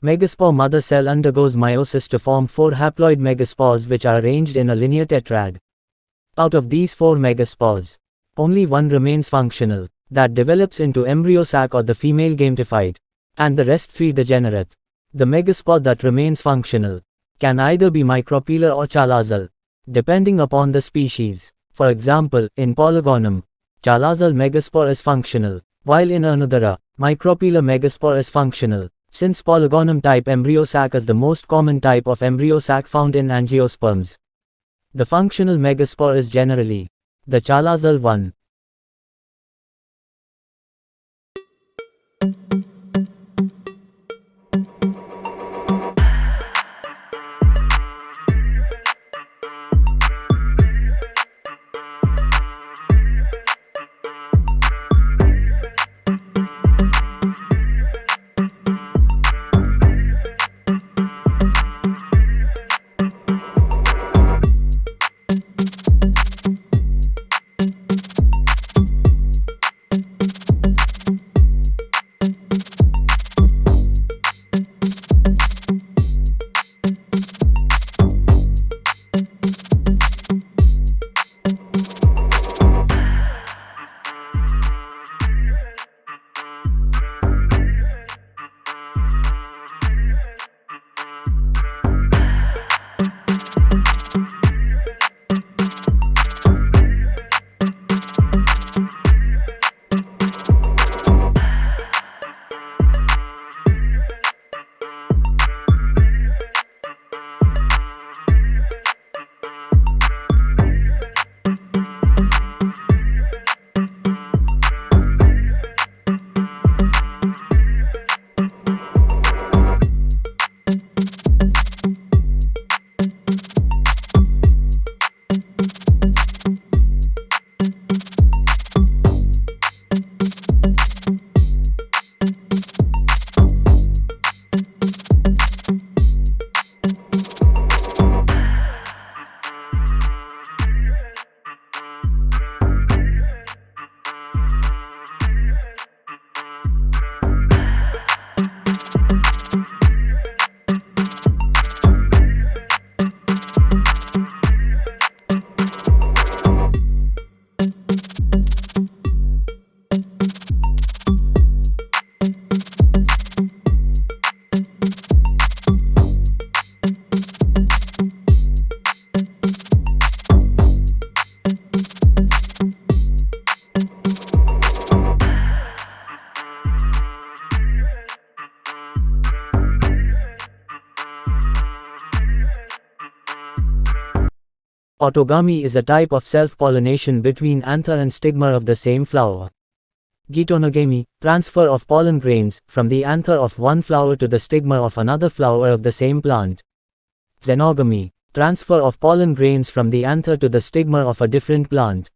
Megaspore mother cell undergoes meiosis to form 4 haploid megaspores which are arranged in a linear tetrad. Out of these 4 megaspores, only one remains functional, that develops into embryo sac or the female gametophyte, and the rest 3 degenerate. The megaspore that remains functional can either be micropellar or chalazal, depending upon the species. For example, in Polygonum, chalazal megaspore is functional, while in Anudara, micropellar megaspore is functional. Since Polygonum type embryo sac is the most common type of embryo sac found in angiosperms, the functional megaspore is generally the chalazal one. Autogamy is a type of self-pollination between anther and stigma of the same flower. Geitonogamy, transfer of pollen grains from the anther of one flower to the stigma of another flower of the same plant. Xenogamy, transfer of pollen grains from the anther to the stigma of a different plant.